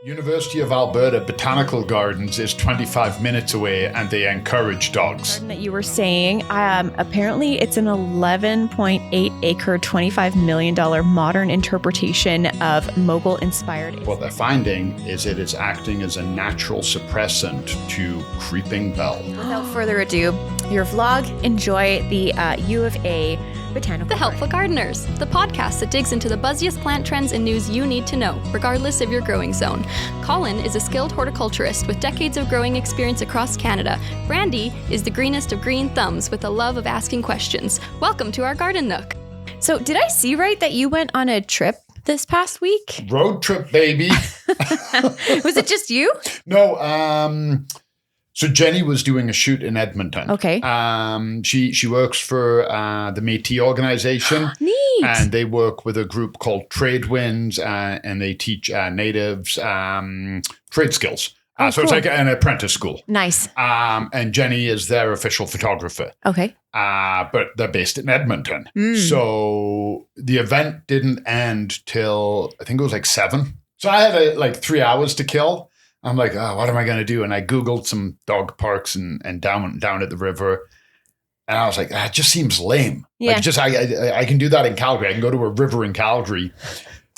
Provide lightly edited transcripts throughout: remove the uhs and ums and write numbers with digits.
University of Alberta Botanical Gardens is 25 minutes away and they encourage dogs. That you were saying, apparently it's an 11.8 acre, $25 million modern interpretation of Mogul-inspired. What they're finding is it is acting as a natural suppressant to creeping bell. Without further ado, your vlog. Enjoy the U of A Botanical The Helpful Gardeners, the podcast that digs into the buzziest plant trends and news you need to know, regardless of your growing zone. Colin is a skilled horticulturist with decades of growing experience across Canada. Brandi is the greenest of green thumbs with a love of asking questions. Welcome to our garden nook. So did I see right that you went on a trip this past week? Road trip, baby. Was it just you? No, so Jenny was doing a shoot in Edmonton. Okay. She works for the Métis organization. Neat. And they work with a group called Trade Winds, and they teach natives trade skills. So it's like an apprentice school. Nice. And Jenny is their official photographer. Okay. But they're based in Edmonton. So the event didn't end till, I think it was like 7. So I had like 3 hours to kill. I'm like, oh, what am I going to do? And I Googled some dog parks and down at the river. And I was like, it just seems lame. Yeah. Like I can do that in Calgary. I can go to a river in Calgary.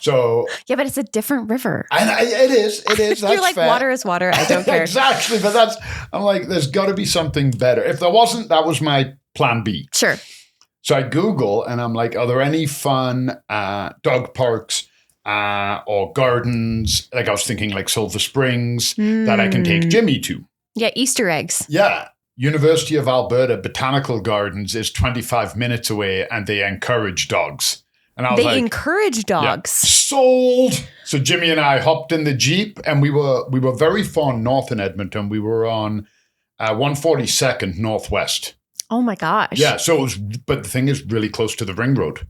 So yeah, but it's a different river. And it is. That's You're like, fair. water is water. I don't care. Exactly. But I'm like, there's got to be something better. If there wasn't, that was my plan B. Sure. So I Google and I'm like, are there any fun dog parks or gardens? Like I was thinking like Silver Springs that I can take Jimmy to. Yeah, Easter eggs. Yeah. University of Alberta Botanical Gardens is 25 minutes away and they encourage dogs. And I was They encourage dogs. Yeah, sold. So Jimmy and I hopped in the Jeep and we were very far north in Edmonton. We were on 142nd Northwest. Oh my gosh. Yeah. So it was, but the thing is really close to the ring road.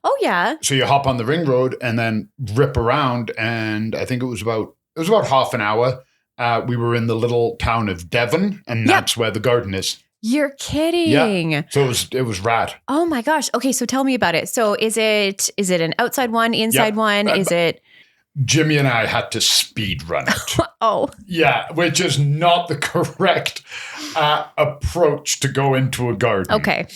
Oh yeah. So you hop on the ring road and then rip around. And I think it was about half an hour. We were in the little town of Devon and that's where the garden is. You're kidding. Yeah. So it was rad. Oh my gosh. Okay, so tell me about it. So is it an outside one, inside one? Is it? Jimmy and I had to speed run it. Oh. Yeah, which is not the correct approach to go into a garden. Okay.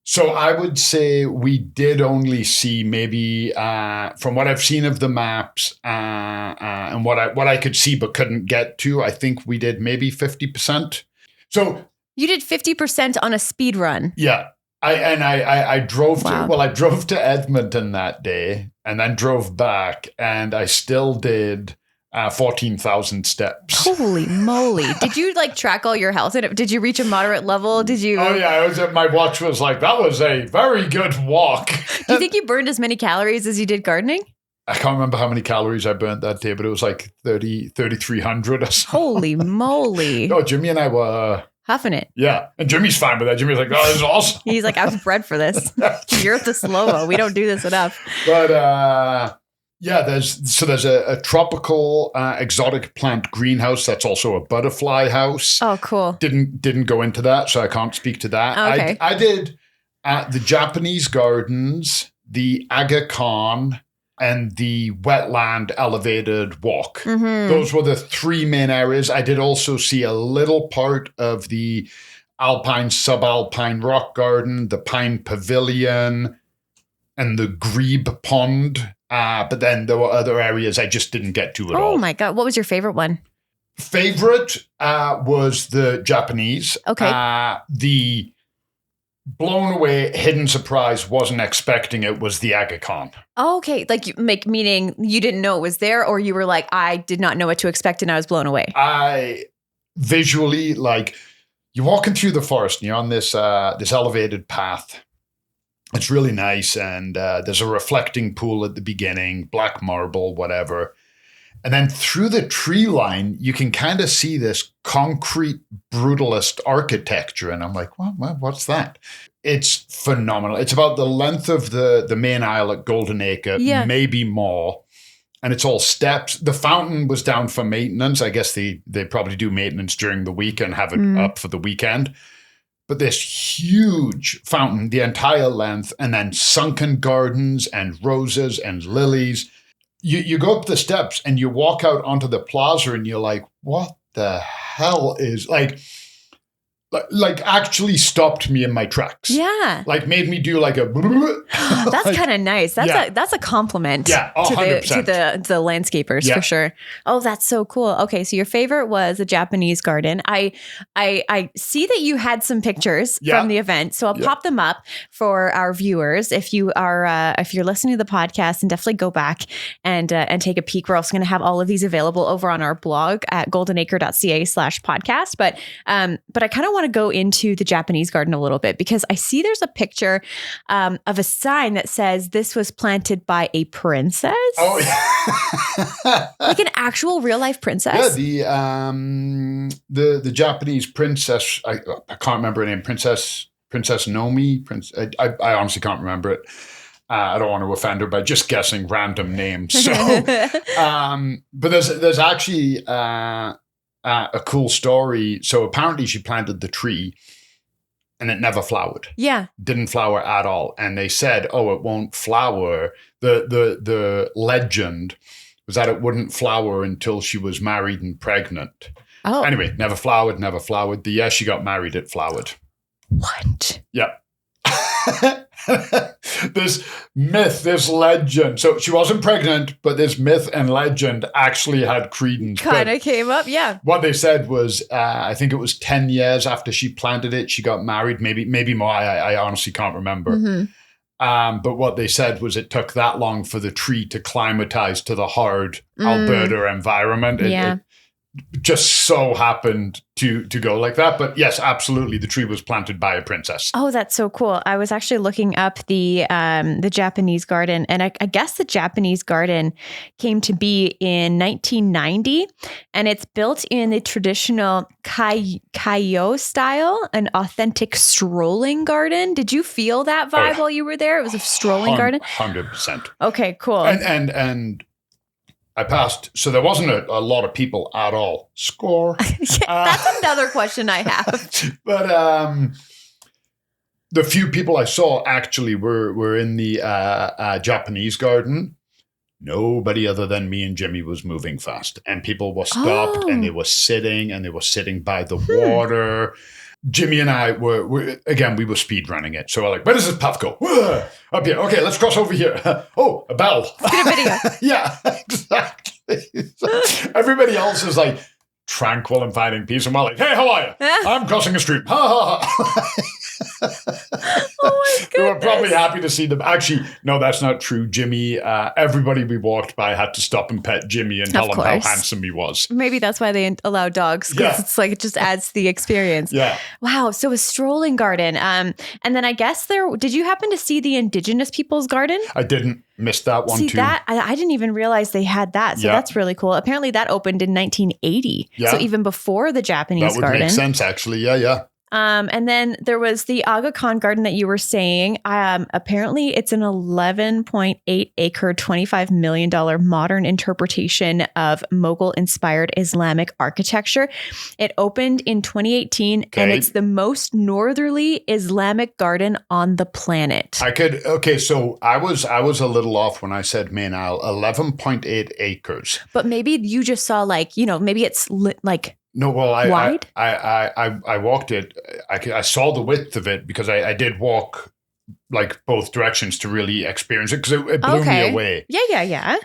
So I would say we did only see maybe, from what I've seen of the maps and what I could see but couldn't get to, I think we did maybe 50%. So you did 50% on a speed run. Yeah. I drove Wow. I drove to Edmonton that day and then drove back and I still did 14,000 steps. Holy moly. Did you track all your health? Did you reach a moderate level? Did you? Oh yeah, my watch was like, that was a very good walk. Do you think you burned as many calories as you did gardening? I can't remember how many calories I burnt that day, but it was like 3,300 or something. Holy moly. No, Jimmy and I were huffing it. Yeah. And Jimmy's fine with that. Jimmy's like, oh, this is awesome. He's like, I was bred for this. You're the slow-mo. We don't do this enough. But there's a tropical exotic plant greenhouse that's also a butterfly house. Oh, cool. Didn't go into that, so I can't speak to that. Okay. I did the Japanese gardens, the Aga Khan, and the wetland elevated walk. Mm-hmm. Those were the 3 main areas. I did also see a little part of the alpine, subalpine rock garden, the pine pavilion, and the grebe pond. But then there were other areas I just didn't get to at all. Oh my God. What was your favorite one? Favorite was the Japanese. Okay. The blown away hidden surprise, wasn't expecting it, was the Aga Khan. Oh, okay. Meaning you didn't know it was there, or you were like, I did not know what to expect and I was blown away. I visually, you're walking through the forest and you're on this elevated path. It's really nice. And there's a reflecting pool at the beginning, black marble, whatever. And then through the tree line, you can kind of see this concrete brutalist architecture. And I'm like, what's that? It's phenomenal. It's about the length of the main aisle at Golden Acre, maybe more. And it's all steps. The fountain was down for maintenance. I guess they probably do maintenance during the week and have it up for the weekend. But this huge fountain, the entire length, and then sunken gardens and roses and lilies. you go up the steps and you walk out onto the plaza and you're like, what the hell is like actually stopped me in my tracks. Yeah. Like made me do like a That's like, kind of nice. That's a compliment to 100%. the landscapers for sure. Oh, that's so cool. Okay, so your favorite was the Japanese garden. I see that you had some pictures from the event, so I'll pop them up for our viewers. If you're listening to the podcast, and definitely go back and take a peek. We're also going to have all of these available over on our blog at goldenacre.ca/podcast. But I kind of want to go into the Japanese garden a little bit because I see there's a picture of a sign that says this was planted by a princess. Oh, yeah. Like an actual real life princess. Yeah, the Japanese princess. I can't remember her name. Princess Nomi. I honestly can't remember it. I don't want to offend her by just guessing random names. So, but there's actually a cool story. So apparently she planted the tree and it never flowered. Yeah. Didn't flower at all. And they said, oh, it won't flower. The legend was that it wouldn't flower until she was married and pregnant. Oh. Anyway, never flowered. The year she got married, it flowered. What? Yeah. This myth, this legend. So she wasn't pregnant, but this myth and legend actually had credence. Kind of came up, yeah. What they said was, I think it was 10 years after she planted it, she got married. Maybe more. I honestly can't remember. Mm-hmm. But what they said was it took that long for the tree to climatize to the hard Alberta environment. It just so happened to go like that. But yes, absolutely, the tree was planted by a princess. Oh, that's so cool. I was actually looking up the Japanese garden, and I guess the Japanese garden came to be in 1990, and it's built in the traditional Kaio style, an authentic strolling garden. Did you feel that vibe while you were there? It was a strolling garden? 100%. Okay, cool. And I passed, so there wasn't a lot of people at all. Score. That's another question I have. But the few people I saw actually were in the Japanese garden. Nobody other than me and Jimmy was moving fast. And people were stopped and they were sitting by the water. Jimmy and I were we were speed running it. So we're like, where does this path go? Up here. Okay, let's cross over here. Oh, a bell. Get a video. Yeah, exactly. So everybody else is like tranquil and finding peace. And we're like, hey, how are you? I'm crossing a street. Ha, ha, ha. Oh my goodness. We were probably happy to see them. Actually, no, that's not true. Jimmy, everybody we walked by had to stop and pet Jimmy and tell him how handsome he was. Maybe that's why they allow dogs, because it's like it just adds to the experience. Yeah. Wow. So a strolling garden. And then I guess did you happen to see the Indigenous people's garden? I didn't. Missed that one too. See that? I didn't even realize they had that. So that's really cool. Apparently that opened in 1980. Yeah. So even before the Japanese garden. That would make sense, actually. Yeah. And then there was the Aga Khan garden that you were saying. Apparently it's an 11.8 acre, $25 million modern interpretation of Mughal-inspired Islamic architecture. It opened in 2018, and it's the most northerly Islamic garden on the planet. So I was a little off when I said Mainal, 11.8 acres. But maybe you just saw maybe it's like... No, well, wide? I walked it. I saw the width of it because I did walk like both directions to really experience it because it blew me away. Yeah.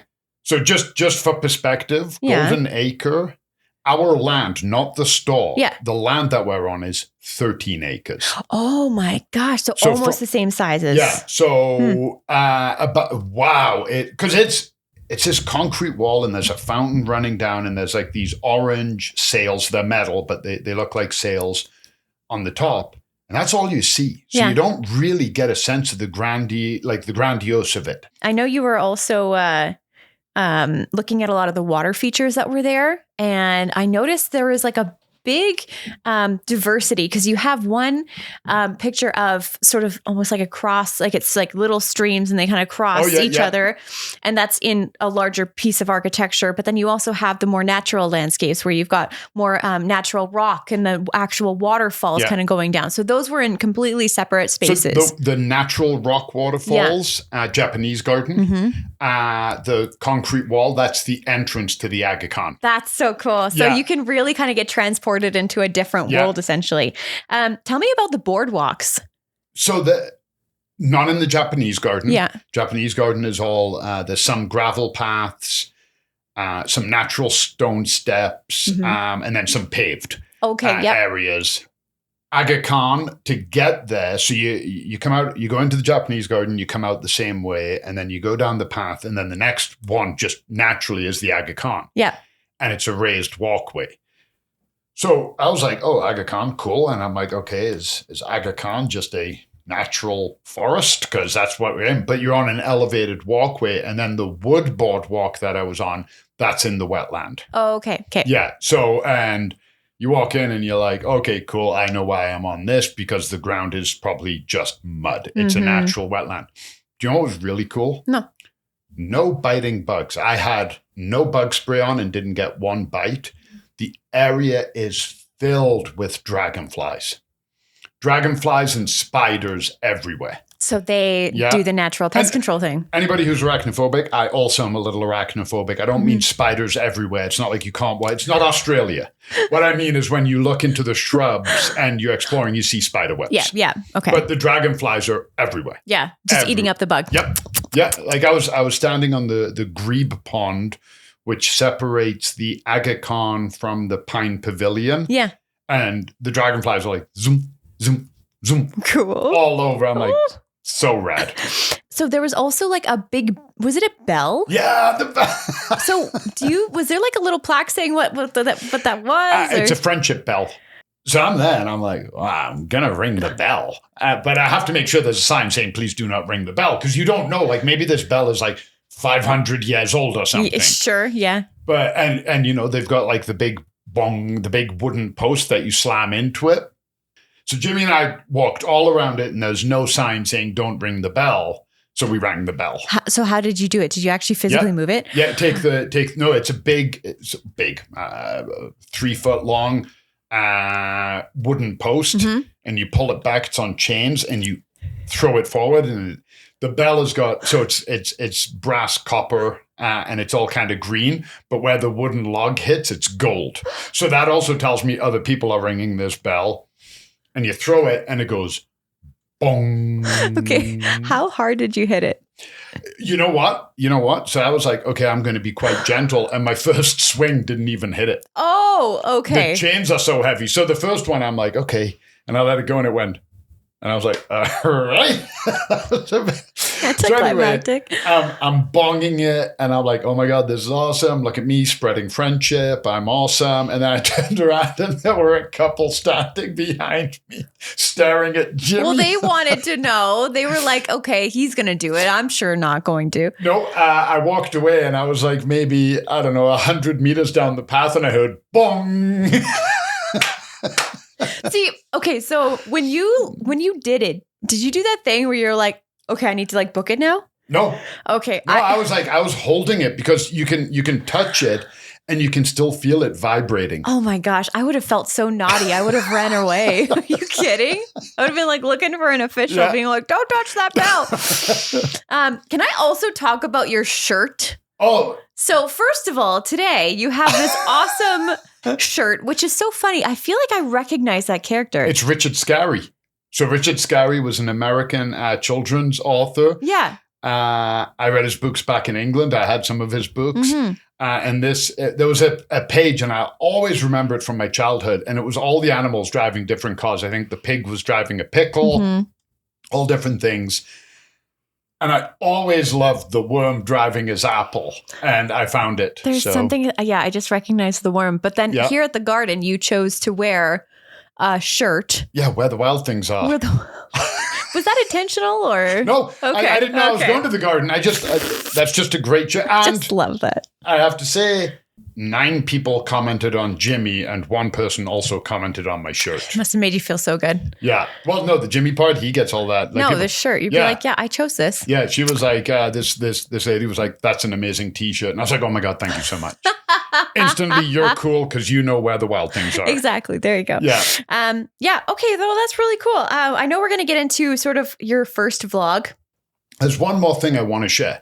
So just for perspective, Golden Acre, our land, not the store. Yeah. The land that we're on is 13 acres. Oh my gosh. So almost the same sizes. Yeah. So, because it's this concrete wall and there's a fountain running down and there's like these orange sails. They're metal, but they look like sails on the top. And that's all you see. So you don't really get a sense of the grandiose of it. I know you were also looking at a lot of the water features that were there. And I noticed there was like a big diversity because you have one picture of sort of almost like a cross, like it's like little streams and they kind of cross each other. And that's in a larger piece of architecture. But then you also have the more natural landscapes where you've got more natural rock and the actual waterfalls kind of going down. So those were in completely separate spaces. So the natural rock waterfalls, Japanese garden, the concrete wall, that's the entrance to the Aga Khan. That's so cool. So you can really kind of get transported into a different world, essentially. Tell me about the boardwalks. So not in the Japanese garden. Yeah. Japanese garden is all, there's some gravel paths, some natural stone steps, and then some paved areas. Aga Khan, to get there, so you come out, you go into the Japanese garden, you come out the same way, and then you go down the path, and then the next one just naturally is the Aga Khan. Yeah. And it's a raised walkway. So I was like, oh, Aga Khan, cool. And I'm like, okay, is Aga Khan just a natural forest? Because that's what we're in. But you're on an elevated walkway, and then the wood boardwalk that I was on, that's in the wetland. Oh, okay. Yeah. So, and you walk in and you're like, okay, cool. I know why I'm on this because the ground is probably just mud. It's a natural wetland. Do you know what was really cool? No biting bugs. I had no bug spray on and didn't get one bite. The area is filled with dragonflies. Dragonflies and spiders everywhere. So they do the natural pest control thing. Anybody who's arachnophobic, I also am a little arachnophobic. I don't mean spiders everywhere. It's not like you can't. It's not Australia. What I mean is when you look into the shrubs and you're exploring, you see spider webs. Yeah. Okay. But the dragonflies are everywhere. Yeah, just eating up the bug. Yep. Yeah. Like I was standing on the grebe pond, which separates the Aga Khan from the Pine Pavilion. Yeah. And the dragonflies are like zoom, zoom, zoom. Cool. All over. I'm like, so rad. So there was also like a big, was it a bell? Yeah, the bell. So was there like a little plaque saying what that was? It's a friendship bell. So I'm there and I'm like, I'm going to ring the bell. But I have to make sure there's a sign saying, please do not ring the bell. Because you don't know, like maybe this bell is like 500 years old or something. Sure, yeah. But, and you know, they've got like the big bong, the big wooden post that you slam into it. So Jimmy and I walked all around it and there's no sign saying don't ring the bell. So we rang the bell. So how did you do it? Did you actually physically move it? Yeah, it's a big 3 foot long wooden post and you pull it back. It's on chains and you throw it forward and the bell has got, so it's brass copper and it's all kind of green, but where the wooden log hits, it's gold. So that also tells me other people are ringing this bell. And you throw it and it goes bong. Okay. How hard did you hit it? You know what? So I was like, okay, I'm going to be quite gentle. And my first swing didn't even hit it. Oh, okay. The chains are so heavy. So the first one, I'm like, okay. And I let it go and it went. And I was like, all right. That's climactic. I'm bonging it and I'm like, oh my God, this is awesome. Look at me spreading friendship. I'm awesome. And then I turned around and there were a couple standing behind me staring at Jimmy. Well, they wanted to know. They were like, okay, he's going to do it. I'm sure not going to. No, I walked away and I was like maybe, I don't know, 100 meters down the path and I heard bong. See, okay, so when you did it, did you do that thing where you're like, okay, I need to like book it now? No. Okay. No, I was holding it because you can touch it and you can still feel it vibrating. Oh my gosh, I would have felt so naughty. I would have ran away. Are you kidding? I would have been like looking for an official being like, don't touch that bell. Can I also talk about your shirt? Oh. So first of all, today you have this awesome shirt, which is so funny. I feel like I recognize that character. It's Richard Scarry. So Richard Scarry was an American children's author. Yeah. I read his books back in England. I had some of his books. And there was a page, and I always remember it from my childhood, and it was all the animals driving different cars. I think the pig was driving a pickle, all different things. And I always loved the worm driving his apple, and I found it. There's something, I just recognized the worm. But then here at the garden, you chose to wear a shirt. Yeah, where the wild things are. Was that intentional or? No, okay. I didn't know I was going to the garden. That's just a great shirt. I just love that. I have to say, 9 people commented on Jimmy, and 1 person also commented on my shirt. Must have made you feel so good. Yeah. Well, no, the Jimmy part, he gets all that. Like, no, the shirt. You'd be like, yeah, I chose this. Yeah. She was like, this lady was like, that's an amazing t-shirt. And I was like, oh my God, thank you so much. Instantly, you're cool because you know where the wild things are. Exactly. There you go. Yeah. Yeah. Okay. Well, that's really cool. I know we're going to get into sort of your first vlog. There's one more thing I want to share.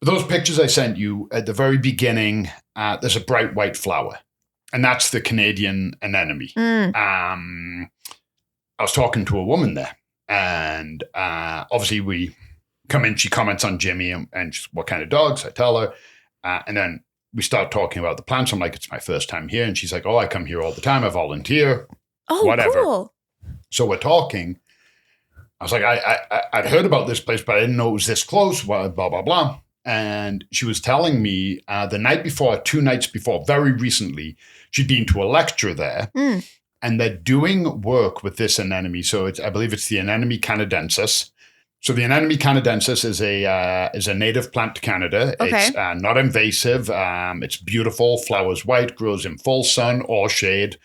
Those pictures I sent you at the very beginning, there's a bright white flower, and that's the Canadian anemone. I was talking to a woman there, and obviously we come in, she comments on Jimmy and she's, what kind of dogs? I tell her, and then we start talking about the plants. I'm like, it's my first time here. And she's like, oh, I come here all the time. I volunteer. Oh, whatever. Cool. So we're talking. I was like, I'd heard about this place, but I didn't know it was this close, blah, blah, blah. And she was telling me the night before, 2 nights before, very recently, she'd been to a lecture there. And they're doing work with this anemone. So I believe it's the Anemone canadensis. So the Anemone canadensis is a native plant to Canada. Okay. It's not invasive. It's beautiful, flowers white, grows in full sun or shade.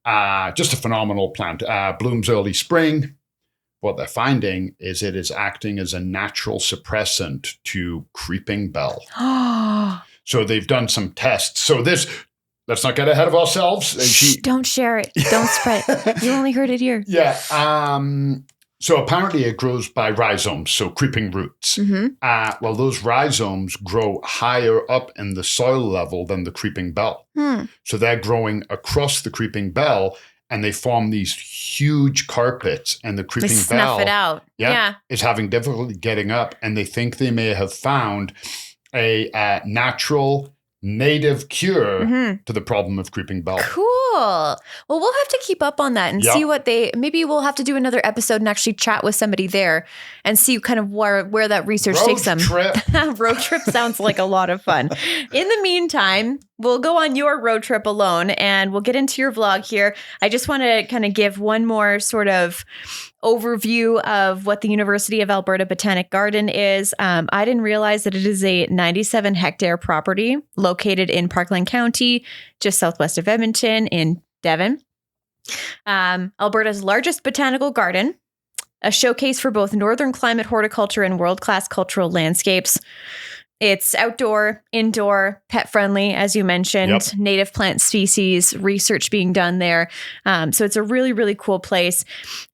Just a phenomenal plant. Blooms early spring. What they're finding is it is acting as a natural suppressant to creeping bell. So they've done some tests. So let's not get ahead of ourselves. Don't share it. Don't spread it. You only heard it here. Yeah. So apparently it grows by rhizomes, so creeping roots. Well, those rhizomes grow higher up in the soil level than the creeping bell. So they're growing across the creeping bell, and they form these huge carpets, and the creeping bell snuff it out. Yeah, is having difficulty getting up, and they think they may have found a natural native cure to the problem of creeping bell. Cool. Well, we'll have to keep up on that and see what maybe we'll have to do another episode and actually chat with somebody there and see kind of where that research takes them. Road trip sounds like a lot of fun. In the meantime, we'll go on your road trip alone and we'll get into your vlog here. I just want to kind of give one more sort of overview of what the University of Alberta Botanic Garden is. I didn't realize that it is a 97-hectare property located in Parkland County, just southwest of Edmonton in Devon. Alberta's largest botanical garden, a showcase for both northern climate horticulture and world-class cultural landscapes. It's outdoor, indoor, pet-friendly, as you mentioned, native plant species, research being done there. So it's a really, really cool place.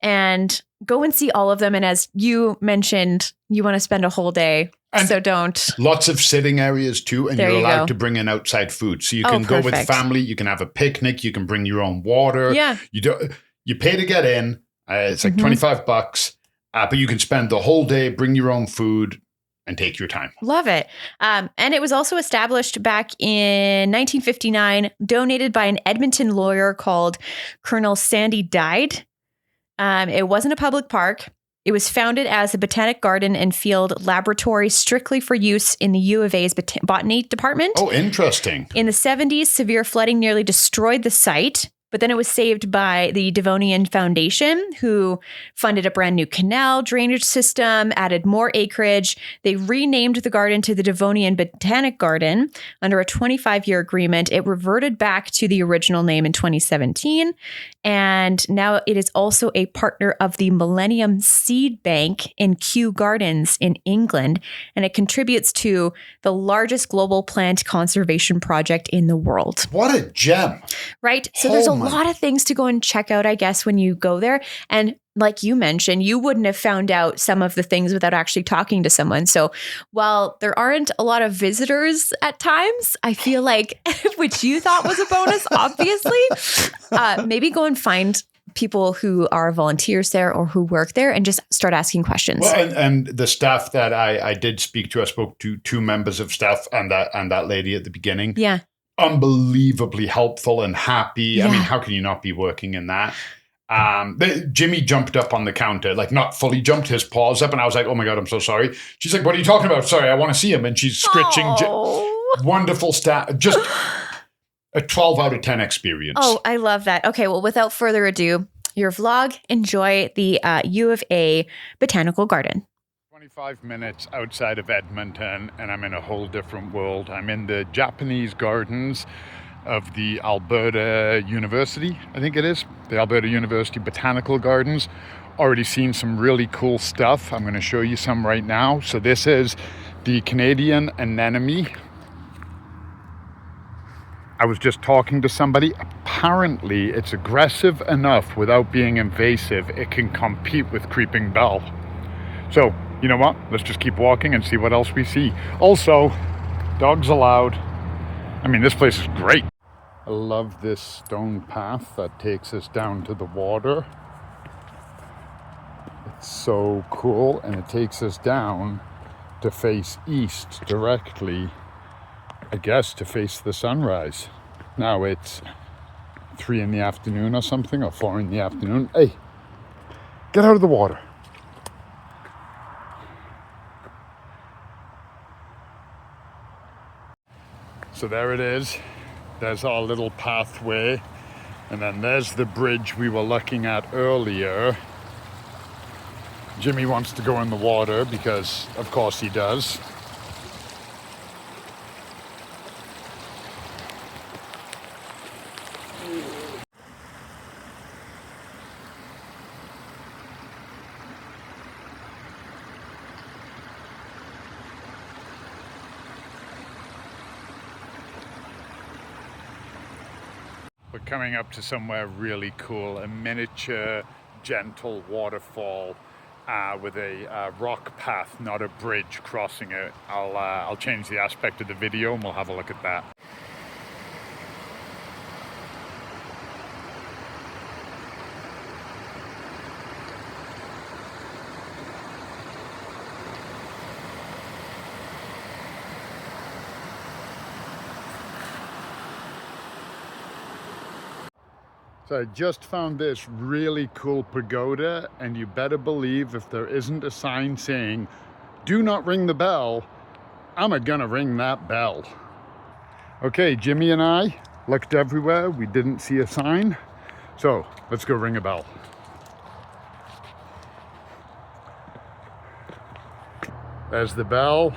And go and see all of them. And as you mentioned, you want to spend a whole day. And so don't. Lots of sitting areas too. And you're allowed to bring in outside food. So you can go with family. You can have a picnic. You can bring your own water. Yeah. You pay to get in. It's like $25. But you can spend the whole day, bring your own food, and take your time. Love it. And it was also established back in 1959, donated by an Edmonton lawyer called Colonel Sandy Dyed. It wasn't a public park. It was founded as a botanic garden and field laboratory strictly for use in the U of A's botany department. Oh, interesting. In the 70s, severe flooding nearly destroyed the site. But then it was saved by the Devonian Foundation, who funded a brand new canal drainage system, added more acreage. They renamed the garden to the Devonian Botanic Garden under a 25-year agreement. It reverted back to the original name in 2017. And now it is also a partner of the Millennium Seed Bank in Kew Gardens in England. And it contributes to the largest global plant conservation project in the world. What a gem. Right? So there's a lot of things to go and check out, I guess, when you go there. And like you mentioned, you wouldn't have found out some of the things without actually talking to someone. So while there aren't a lot of visitors at times, I feel like, which you thought was a bonus, obviously, maybe go and find people who are volunteers there or who work there and just start asking questions. Well, and the staff that I did speak to, I spoke to 2 members of staff and that lady at the beginning. Yeah. Unbelievably helpful and happy. Yeah. I mean, how can you not be working in that? Jimmy jumped up on the counter, like not fully jumped, his paws up, and I was like, oh my God, I'm so sorry. She's like, what are you talking about? Sorry, I want to see him. And she's scritching. Wonderful staff. Just a 12 out of 10 experience. Oh, I love that. Okay, well, without further ado, your vlog, enjoy the U of A Botanical Garden. 25 minutes outside of Edmonton, and I'm in a whole different world. I'm in the Japanese gardens of the Alberta University, I think it is, the Alberta University Botanical Gardens. Already seen some really cool stuff. I'm going to show you some right now. So this is the Canadian anemone. I was just talking to somebody. Apparently it's aggressive enough without being invasive. It can compete with creeping bell. So, you know what? Let's just keep walking and see what else we see. Also, dogs allowed. I mean, this place is great. I love this stone path that takes us down to the water. It's so cool, and it takes us down to face east directly, I guess, to face the sunrise. Now it's 3 in the afternoon or something, or 4 in the afternoon. Hey, get out of the water. So there it is. There's our little pathway. And then there's the bridge we were looking at earlier. Jimmy wants to go in the water because, of course, he does. We're coming up to somewhere really cool, a miniature, gentle waterfall with a rock path, not a bridge crossing it. I'll change the aspect of the video and we'll have a look at that. So I just found this really cool pagoda, and you better believe if there isn't a sign saying, "Do not ring the bell," I'm gonna ring that bell. Okay, Jimmy and I looked everywhere. We didn't see a sign. So let's go ring a bell. There's the bell.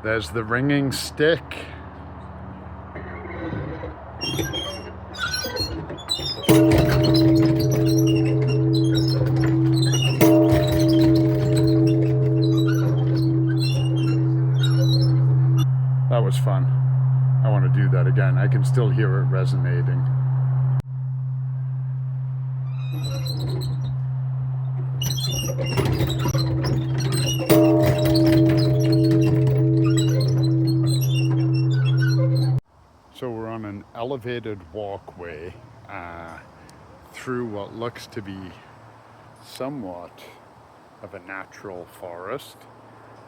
There's the ringing stick. That was fun. I want to do that again. I can still hear it resonating. So we're on an elevated walkway through what looks to be somewhat of a natural forest.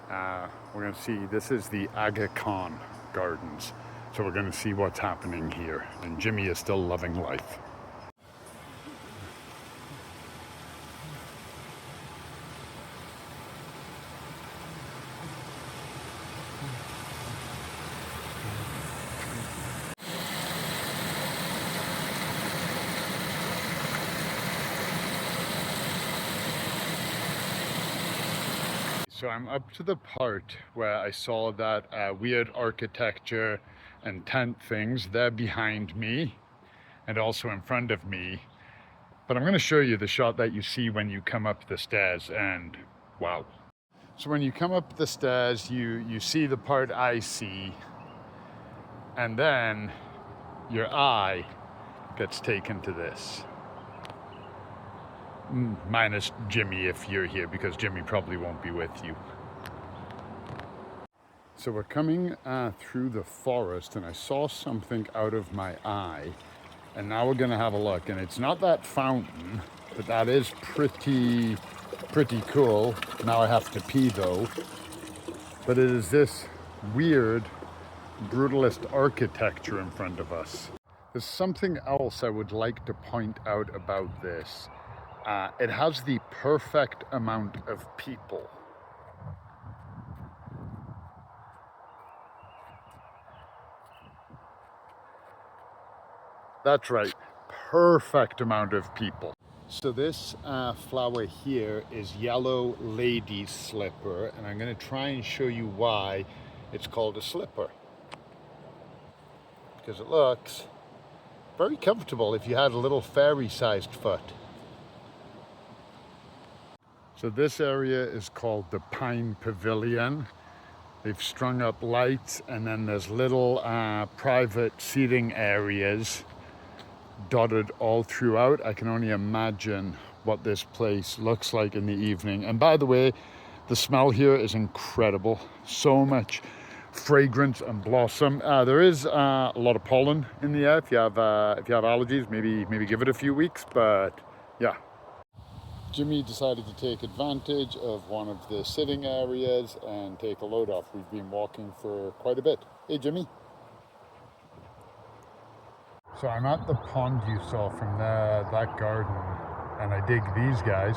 We're going to see, this is the Aga Khan Gardens. So we're going to see what's happening here. And Jimmy is still loving life. So I'm up to the part where I saw that weird architecture and tent things. They're behind me and also in front of me. But I'm going to show you the shot that you see when you come up the stairs, and wow. So when you come up the stairs, you see the part I see, and then your eye gets taken to this. Minus Jimmy if you're here, because Jimmy probably won't be with you. So we're coming through the forest, and I saw something out of my eye, and now we're gonna have a look. And it's not that fountain, but that is pretty cool. Now I have to pee though. But it is this weird brutalist architecture in front of us. There's something else I would like to point out about this. It has the perfect amount of people. That's right, perfect amount of people. So this flower here is yellow lady's slipper, and I'm going to try and show you why it's called a slipper. Because it looks very comfortable if you had a little fairy-sized foot. So this area is called the Pine Pavilion. They've strung up lights, and then there's little private seating areas dotted all throughout. I can only imagine what this place looks like in the evening. And by the way, the smell here is incredible. So much fragrance and blossom. There is a lot of pollen in the air. If you have allergies, maybe give it a few weeks. But yeah, Jimmy decided to take advantage of one of the sitting areas and take a load off. We've been walking for quite a bit. Hey, Jimmy. So I'm at the pond you saw from that garden, and I dig these guys.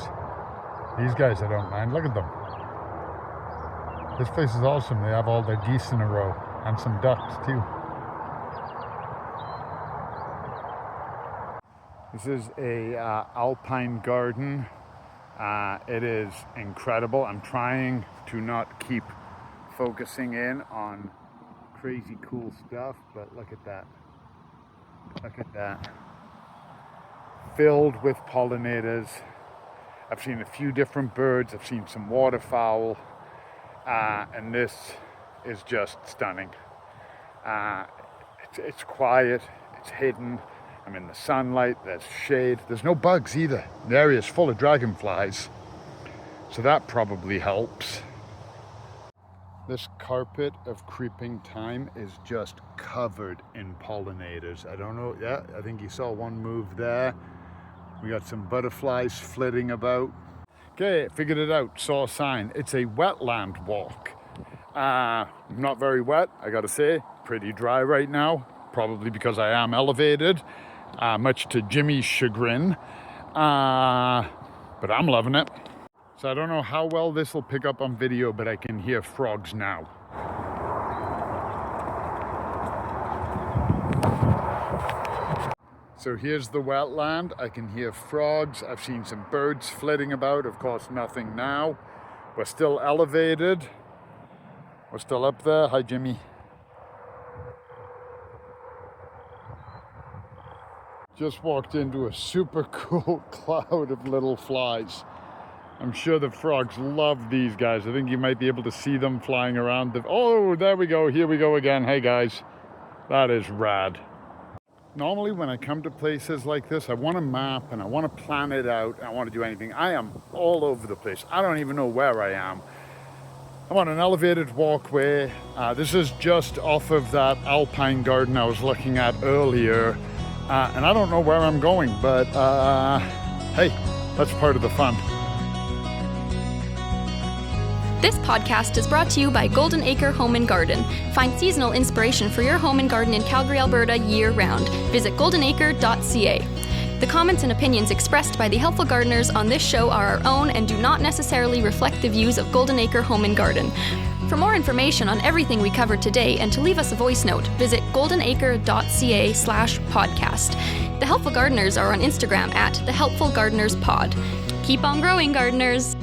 These guys I don't mind. Look at them. This place is awesome. They have all their geese in a row and some ducks too. This is a alpine garden. It is incredible. I'm trying to not keep focusing in on crazy cool stuff, but look at that. Look at that. Filled with pollinators. I've seen a few different birds. I've seen some waterfowl. And this is just stunning. It's quiet. It's hidden. I'm in the sunlight. There's shade. There's no bugs either. The area is full of dragonflies. So that probably helps. This carpet of creeping thyme is just covered in pollinators. I don't know, yeah, I think you saw one move there. We got some butterflies flitting about. Okay, figured it out, saw a sign. It's a wetland walk. Not very wet, I gotta say. Pretty dry right now, probably because I am elevated, much to Jimmy's chagrin. But I'm loving it. So I don't know how well this will pick up on video, but I can hear frogs now. So here's the wetland. I can hear frogs. I've seen some birds flitting about. Of course, nothing now. We're still elevated. We're still up there. Hi, Jimmy. Just walked into a super cool cloud of little flies. I'm sure the frogs love these guys. I think you might be able to see them flying around. Oh, there we go. Here we go again. Hey, guys. That is rad. Normally, when I come to places like this, I want to map and I want to plan it out. I want to do anything. I am all over the place. I don't even know where I am. I'm on an elevated walkway. This is just off of that alpine garden I was looking at earlier. And I don't know where I'm going, but hey, that's part of the fun. This podcast is brought to you by Golden Acre Home and Garden. Find seasonal inspiration for your home and garden in Calgary, Alberta year-round. Visit goldenacre.ca. The comments and opinions expressed by the helpful gardeners on this show are our own and do not necessarily reflect the views of Golden Acre Home and Garden. For more information on everything we covered today and to leave us a voice note, visit goldenacre.ca/podcast. The Helpful Gardeners are on Instagram at The Helpful Gardeners Pod. Keep on growing, gardeners!